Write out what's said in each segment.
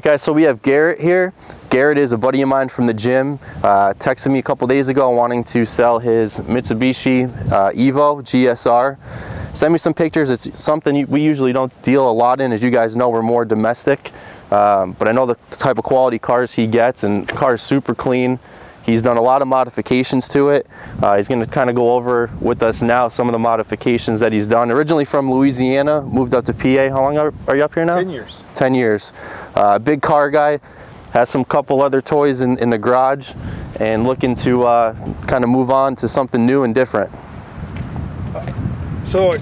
right, guys, so we have Garrett here. Garrett is a buddy of mine from the gym. Texted me a couple days ago wanting to sell his Mitsubishi Evo GSR. Send me some pictures. It's something we usually don't deal a lot in. As you guys know, we're more domestic. But I know the type of quality cars he gets, and the car is super clean. He's done a lot of modifications to it. He's going to kind of go over with us now some of the modifications that he's done. Originally from Louisiana, moved up to PA. How long are you up here now? 10 years. 10 years. Big car guy. Has some couple other toys in the garage, and looking to kind of move on to something new and different. So,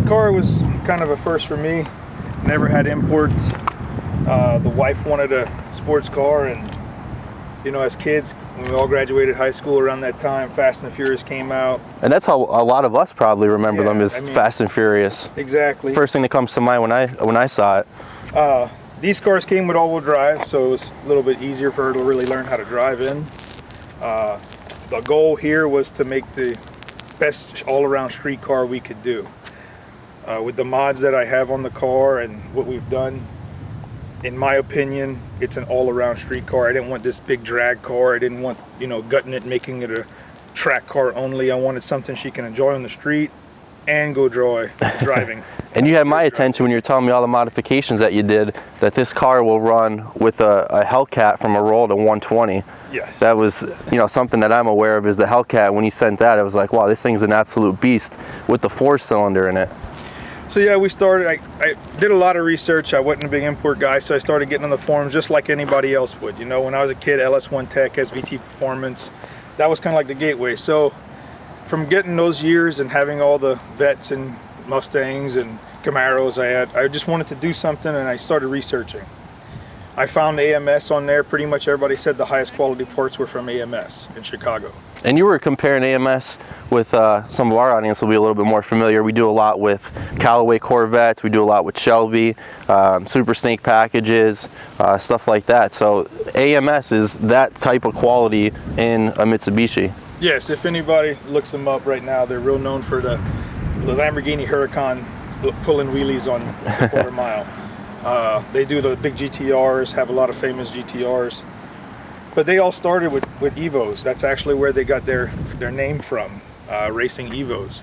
car was kind of a first for me. Never had imports. The wife wanted a sports car, and you know, as kids, when we all graduated high school around that time, Fast and Furious came out. And that's how a lot of us probably remember them, is Fast and Furious. Exactly. First thing that comes to mind when I saw it. These cars came with all-wheel drive, so it was a little bit easier for her to really learn how to drive in. The goal here was to make the best all-around street car we could do. With the mods that I have on the car and what we've done, in my opinion, it's an all-around street car. I didn't want this big drag car. I didn't want, you know, gutting it, making it a track car only. I wanted something she can enjoy on the street and go driving. And you had my attention when you were telling me all the modifications that you did, that this car will run with a Hellcat from a roll to 120. Yes. That was, you know, something that I'm aware of is the Hellcat. When he sent that, I was like, wow, this thing's an absolute beast with the 4-cylinder in it. So yeah, we started, I did a lot of research. I wasn't a big import guy, so I started getting on the forums just like anybody else would. You know, when I was a kid, LS1 Tech, SVT Performance, that was kind of like the gateway. So from getting those years and having all the Vets and Mustangs and Camaros I just wanted to do something, and I started researching. I found AMS on there. Pretty much everybody said the highest quality parts were from AMS in Chicago. And you were comparing AMS with some of our audience will be a little bit more familiar. We do a lot with Callaway Corvettes, we do a lot with Shelby, Super Snake packages, stuff like that. So AMS is that type of quality in a Mitsubishi. Yes, if anybody looks them up right now, they're real known for the Lamborghini Huracan pulling wheelies on the quarter mile. They do the big GTRs, have a lot of famous GTRs. But they all started with Evos. That's actually where they got their name from, racing Evos.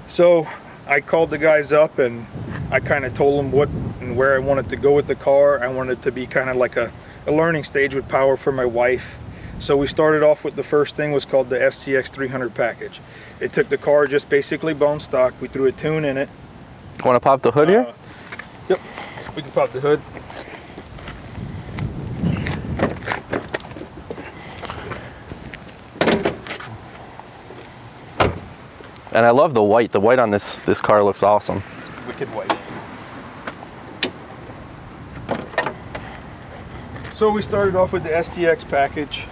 So I called the guys up and I kind of told them what and where I wanted to go with the car. I wanted it to be kind of like a learning stage with power for my wife. So we started off with the first thing was called the STX 300 package. It took the car just basically bone stock. We threw a tune in it. Want to pop the hood here? Yep, we can pop the hood. And I love the white. The white on this car looks awesome. It's wicked white. So we started off with the STX package.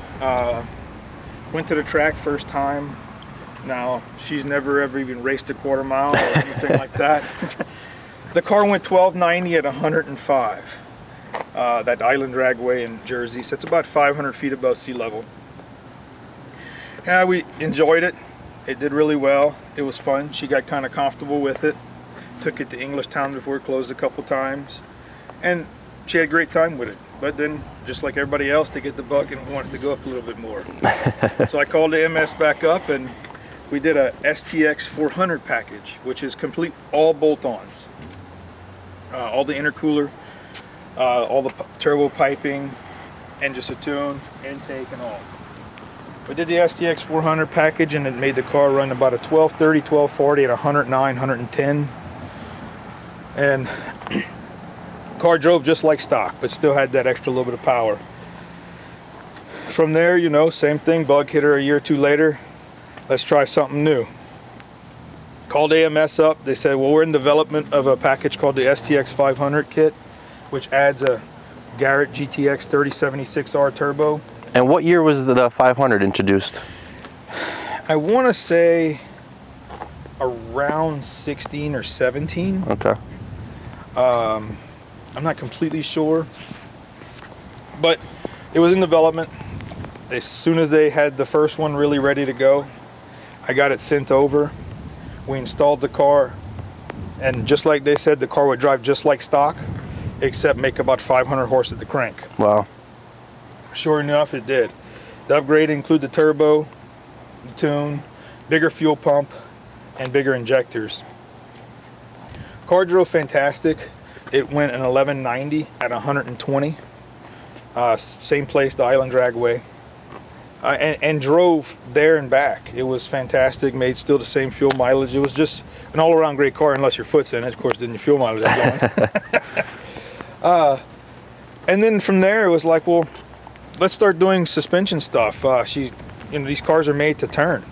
Went to the track first time. Now, she's never ever even raced a quarter mile or anything like that. The car went 1290 at 105. That island dragway in Jersey. So it's about 500 feet above sea level. Yeah, we enjoyed it. It did really well. It was fun. She got kind of comfortable with it. Took it to Englishtown before it closed a couple times. And she had a great time with it. But then, just like everybody else, they get the bug and want it to go up a little bit more. So I called the MS back up and we did a STX 400 package, which is complete all bolt-ons. All the intercooler, all the turbo piping, and just a tune, intake and all. We did the STX 400 package and it made the car run about a 1230, 1240 at 109, 110. And the car drove just like stock, but still had that extra little bit of power. From there, you know, same thing, bug hit her a year or two later. Let's try something new. Called AMS up, they said, well, we're in development of a package called the STX 500 kit, which adds a Garrett GTX 3076R turbo. And what year was the 500 introduced? I want to say around 16 or 17. Okay. I'm not completely sure, but it was in development. As soon as they had the first one really ready to go, I got it sent over. We installed the car, and just like they said, the car would drive just like stock. except make about 500 horse at the crank. Wow. Sure enough, it did. The upgrade include the turbo, the tune, bigger fuel pump, and bigger injectors. Car drove fantastic. It went an 1190 at 120. Same place, the Island Dragway. And drove there and back. It was fantastic, made still the same fuel mileage. It was just an all-around great car, unless your foot's in it. Of course, then your fuel mileage is going. And then from there, it was like, well, let's start doing suspension stuff. These cars are made to turn.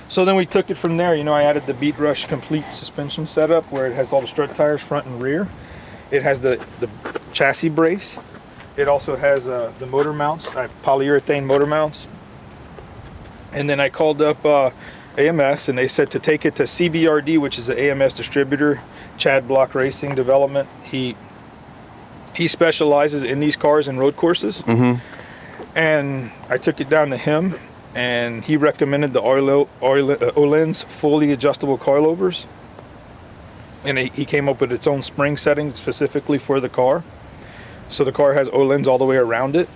So then we took it from there. I added the Beat Rush complete suspension setup where it has all the strut tires front and rear. It has the chassis brace. It also has the motor mounts, polyurethane motor mounts. And then I called up AMS, and they said to take it to CBRD, which is the AMS distributor, Chad Block Racing Development. He specializes in these cars and road courses. Mm-hmm. And I took it down to him, and he recommended the Öhlins fully adjustable coilovers. And he came up with its own spring setting specifically for the car. So the car has Öhlins all the way around it.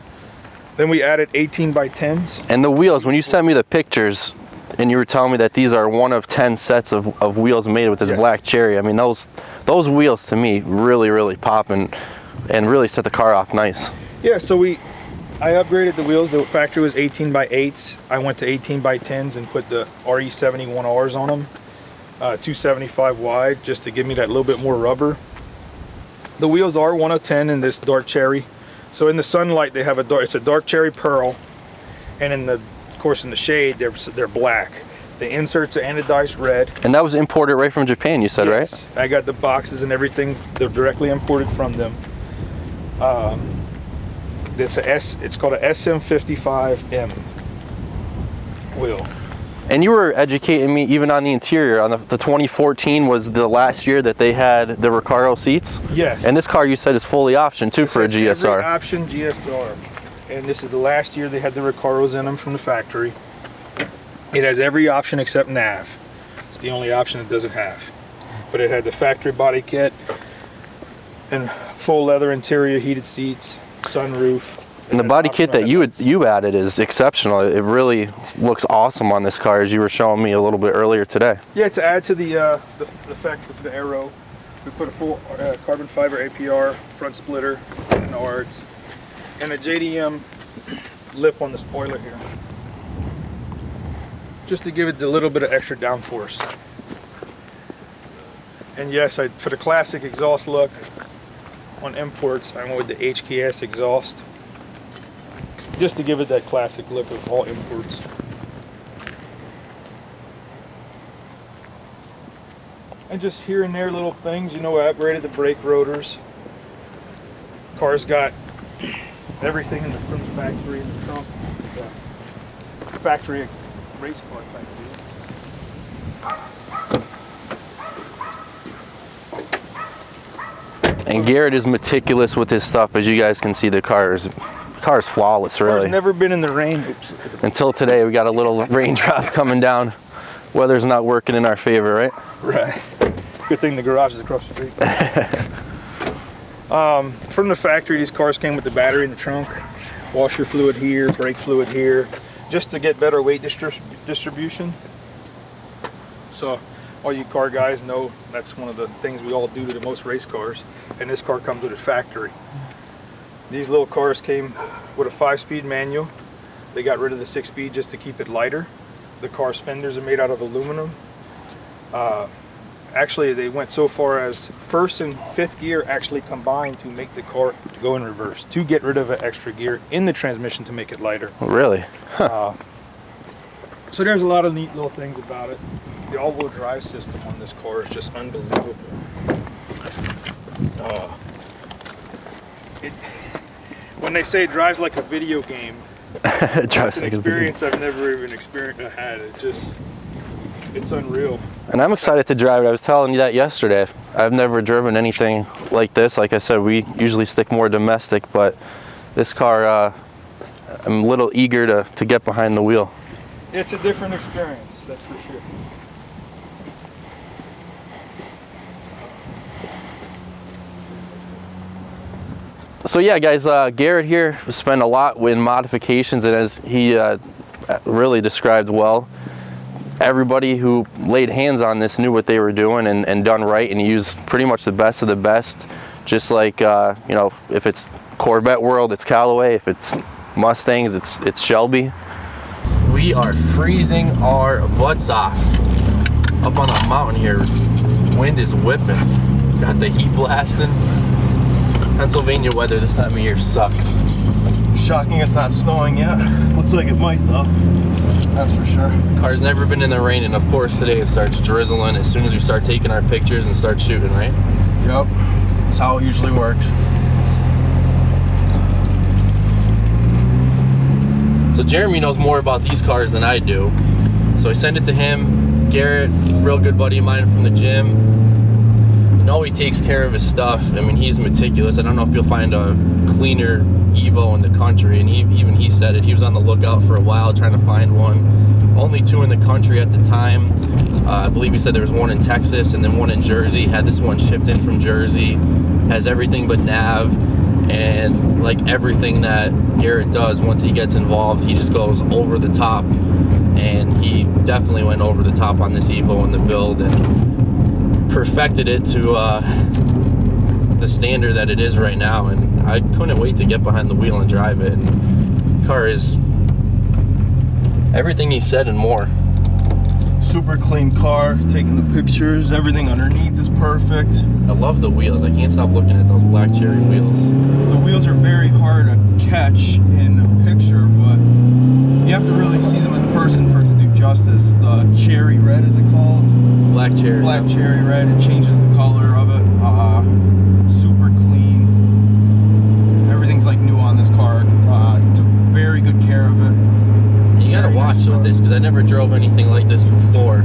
Then we added 18x10s. And the wheels, when you sent me the pictures and you were telling me that these are one of 10 sets of wheels made with this black cherry, I mean, those wheels to me really pop and really set the car off nice. Yeah, so I upgraded the wheels. The factory was 18x8s. I went to 18x10s and put the RE71Rs on them, 275 wide, just to give me that little bit more rubber. The wheels are 1 of 10 in this dark cherry. So in the sunlight, they have it's a dark cherry pearl, and of course in the shade, they're black. The inserts are anodized red. And that was imported right from Japan, you said, yes, right? I got the boxes and everything. They're directly imported from them. It's called a SM55M wheel. And you were educating me even on the interior. On the 2014 was the last year that they had the Recaro seats. Yes. And this car you said is fully optioned too for a GSR. Every option GSR. And this is the last year they had the Recaros in them from the factory. It has every option except nav. It's the only option it doesn't have. But it had the factory body kit and full leather interior, heated seats, sunroof. And the body kit that you added is exceptional. It really looks awesome on this car, as you were showing me a little bit earlier today. Yeah, to add to the factory for the aero, we put a full carbon fiber APR front splitter and Nards, and a JDM lip on the spoiler here, just to give it a little bit of extra downforce. And yes, for the classic exhaust look on imports, I went with the HKS exhaust, just to give it that classic look of all imports. And just here and there little things, I upgraded the brake rotors. Car's got everything from the factory in the trunk. Factory race car factory. And Garrett is meticulous with his stuff. As you guys can see, the car is flawless, really. Car's never been in the rain. Oops. Until today, we got a little raindrop coming down. Weather's not working in our favor, right? Right. Good thing the garage is across the street. From the factory, these cars came with the battery in the trunk, washer fluid here, brake fluid here, just to get better weight distribution. So all you car guys know that's one of the things we all do to the most race cars, and this car comes with a factory. These little cars came with a 5-speed manual. They got rid of the 6-speed just to keep it lighter. The car's fenders are made out of aluminum. Actually, they went so far as 1st and 5th gear actually combined to make the car go in reverse, to get rid of an extra gear in the transmission to make it lighter. Really? Huh. So there's a lot of neat little things about it. The all-wheel drive system on this car is just unbelievable. When they say it drives like a video game, it drives it's an like experience I've never even had. It's unreal. And I'm excited to drive it. I was telling you that yesterday. I've never driven anything like this. Like I said, we usually stick more domestic, but this car, I'm a little eager to get behind the wheel. It's a different experience, that's for sure. So yeah, guys, Garrett here spent a lot in modifications, and as he really described well, everybody who laid hands on this knew what they were doing and done right, and he used pretty much the best of the best. Just like, you know, if it's Corvette world, it's Callaway. If it's Mustangs, it's Shelby. We are freezing our butts off up on the mountain here. Wind is whipping. Got the heat blasting. Pennsylvania weather this time of year sucks. Shocking it's not snowing yet. Looks like it might though. That's for sure. Car's never been in the rain, and of course today it starts drizzling as soon as we start taking our pictures and start shooting, right? Yep. That's how it usually works. So Jeremy knows more about these cars than I do. So I send it to him. Garrett, real good buddy of mine from the gym. I know he takes care of his stuff. I mean, he's meticulous. I don't know if you'll find a cleaner Evo in the country, and even he said it. He was on the lookout for a while trying to find one. Only 2 in the country at the time. I believe he said there was one in Texas and then one in Jersey. Had this one shipped in from Jersey. Has everything but nav, and like everything that Garrett does, once he gets involved, he just goes over the top, and he definitely went over the top on this Evo in the build and perfected it to the standard that it is right now, and I couldn't wait to get behind the wheel and drive it. And the car is everything he said and more. Super clean car, taking the pictures, everything underneath is perfect. I love the wheels. I can't stop looking at those black cherry wheels. The wheels are very hard to catch in a picture, but you have to really see them in person for it to do justice. The cherry red, is it called? Black cherry. Black cherry red, it changes the color of it. Super clean. Everything's like new on this car. He took very good care of it. You gotta watch with this, because I never drove anything like this before.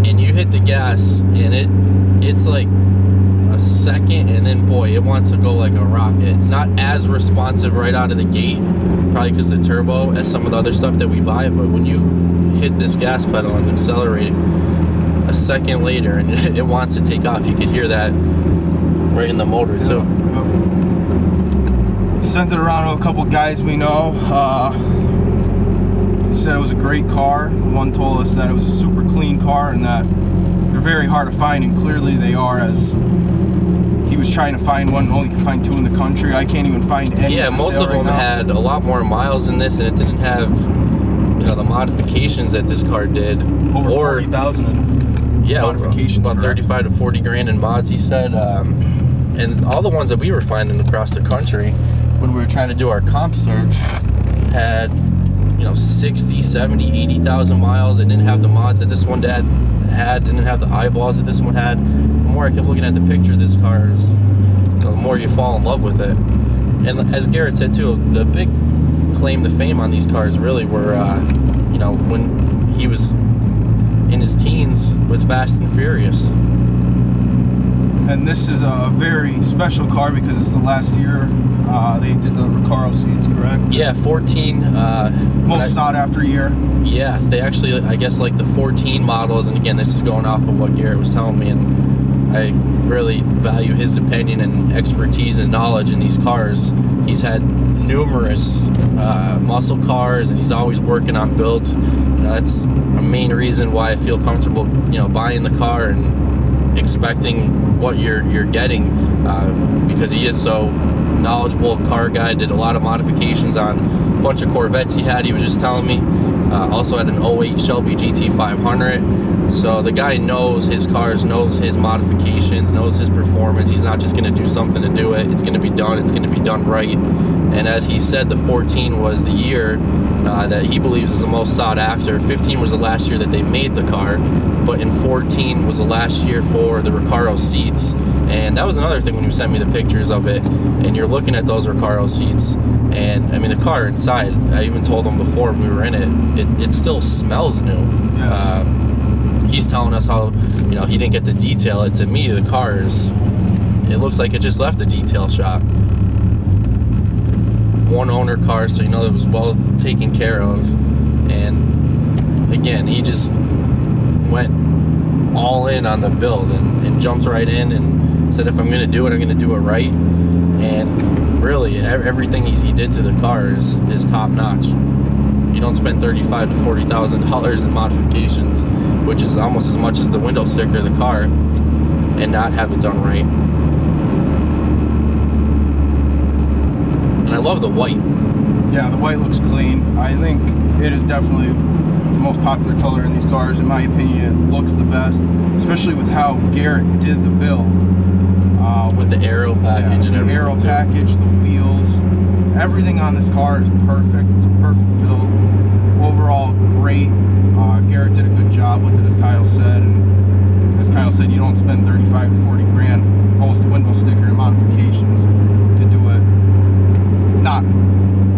And you hit the gas, and it's like a second, and then boy, it wants to go like a rocket. It's not as responsive right out of the gate, probably because of the turbo, as some of the other stuff that we buy. But when you hit this gas pedal and accelerate a second later, and it wants to take off, you could hear that right in the motor too. Yep. Sent it around to a couple guys we know. Said it was a great car. One told us that it was a super clean car and that they're very hard to find, and clearly they are, as he was trying to find one, only could find 2 in the country. I can't even find any. Yeah, most of them had a lot more miles than this, and it didn't have, you know, the modifications that this car did. Over 40,000 in modifications. About 35 to 40 grand in mods, he said. And all the ones that we were finding across the country when we were trying to do our comp search had, you know, 60, 70, 80,000 miles. They didn't have the mods that this one had, didn't have the eyeballs that this one had. The more I kept looking at the picture of this car, the more you fall in love with it. And as Garrett said too, the big claim to fame on these cars really were, you know, when he was in his teens with Fast and Furious. And this is a very special car because it's the last year they did the Recaro seats, correct? Yeah, 14. Most sought after year. Yeah, they actually, I guess, like the 14 models, and again, this is going off of what Garrett was telling me, and I really value his opinion and expertise and knowledge in these cars. He's had numerous muscle cars, and he's always working on builds. You know, that's a main reason why I feel comfortable, you know, buying the car and expecting what you're getting, because he is so knowledgeable. Car guy, did a lot of modifications on a bunch of Corvettes he had. He was just telling me. Also had an 08 Shelby GT500. So the guy knows his cars, knows his modifications, knows his performance. He's not just going to do something to do it. It's going to be done. It's going to be done right. And as he said, the 14 was the year that he believes is the most sought after. 15 was the last year that they made the car, but in 14 was the last year for the Recaro seats. And that was another thing when you sent me the pictures of it, and you're looking at those Recaro seats, and I mean the car inside, I even told him before we were in it still smells new. Yes. He's telling us how, you know, he didn't get to detail it. To me, the car it looks like it just left the detail shop. One owner car, so you know it was well taken care of. And again, he just went all in on the build and jumped right in and said, if I'm going to do it, I'm going to do it right. and really everything he did to the car is top notch. You don't spend $35,000 to $40,000 in modifications, which is almost as much as the window sticker of the car, and not have it done right. And I love the white. Yeah, the white looks clean. I think it is definitely the most popular color in these cars. In my opinion, it looks the best, especially with how Garrett did the build. With the aero package and everything. The aero package, the wheels, everything on this car is perfect. It's a perfect build. Overall, great. Garrett did a good job with it, as Kyle said. And as Kyle said, you don't spend 35 to 40 grand, almost a window sticker and modifications to do it.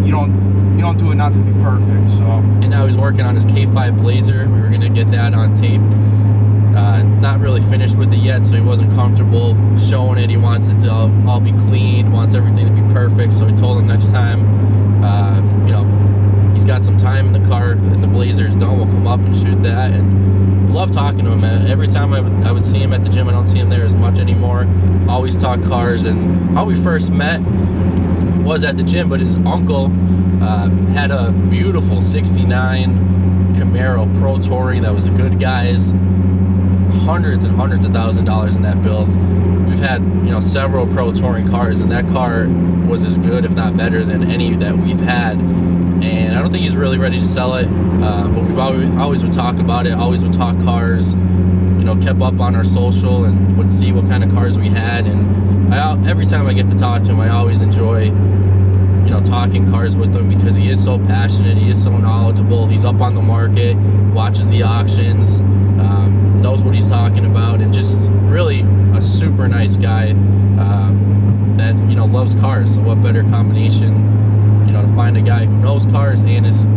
You don't do it not to be perfect. So. And now he's working on his K5 Blazer. We were gonna get that on tape. Not really finished with it yet, so he wasn't comfortable showing it. He wants it to all be clean, wants everything to be perfect. So we told him next time, he's got some time in the car and the Blazer's done, we'll come up and shoot that. And love talking to him, man. Every time I would see him at the gym, I don't see him there as much anymore. Always talk cars. And how we first met was at the gym, but his uncle had a beautiful 69 Camaro Pro Touring that was a good guy's. Hundreds and hundreds of $1,000s in that build. We've had several Pro Touring cars, and that car was as good, if not better, than any that we've had. And I don't think he's really ready to sell it, but we've always would talk about it, always would talk cars, kept up on our social and would see what kind of cars we had. And every time I get to talk to him, I always enjoy talking cars with him, because he is so passionate, he is so knowledgeable, he's up on the market, watches the auctions, knows what he's talking about, and just really a super nice guy that loves cars. So what better combination to find a guy who knows cars and is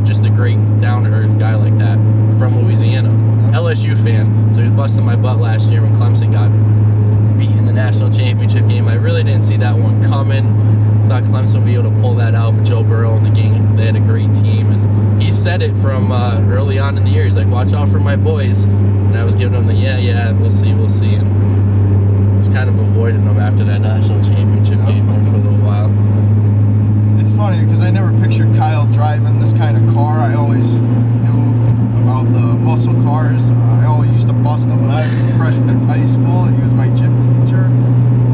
just a great down-to-earth guy like that, from Louisiana. LSU fan, so he was busting my butt last year when Clemson got beat in the national championship game. I really didn't see that one coming. Thought Clemson would be able to pull that out, but Joe Burrow and the gang, they had a great team. And he said it from early on in the year. He's like, watch out for my boys. And I was giving him the yeah, we'll see. And just kind of avoided them after that national championship game for a little while. It's funny because I never pictured Kyle driving this kind of car. I always knew about the muscle cars. I always used to bust him when I was a freshman in high school, and he was my gym teacher,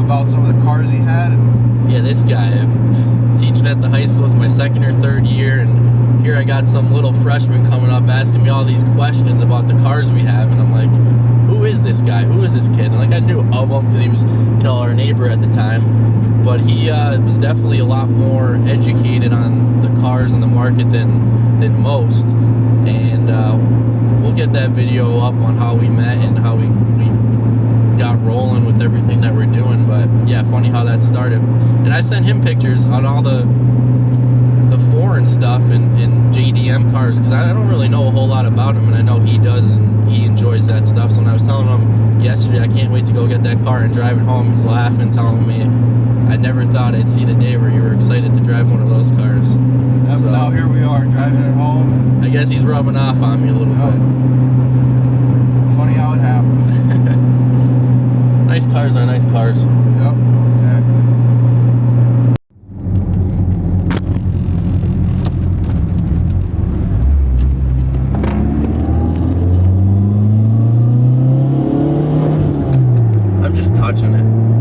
about some of the cars he had. And yeah, this guy, teaching at the high school, is my second or third year, and here I got some little freshman coming up asking me all these questions about the cars we have, and I'm like, who is this guy? Who is this kid? And I knew of him because he was, our neighbor at the time, but he was definitely a lot more educated on the cars and the market than most. And we'll get that video up on how we met and how we got rolling with everything that we're doing. But yeah, funny how that started. And I sent him pictures on all the foreign stuff and JDM cars, because I don't really know a whole lot about him, and I know he does, and he enjoys that stuff. So when I was telling him yesterday, I can't wait to go get that car and drive it home, he's laughing, telling me I never thought I'd see the day where you were excited to drive one of those cars. so, now here we are driving it home. And I guess he's rubbing off on me a little bit. Funny how it happens. Nice cars are nice cars. Yep, exactly. I'm just touching it.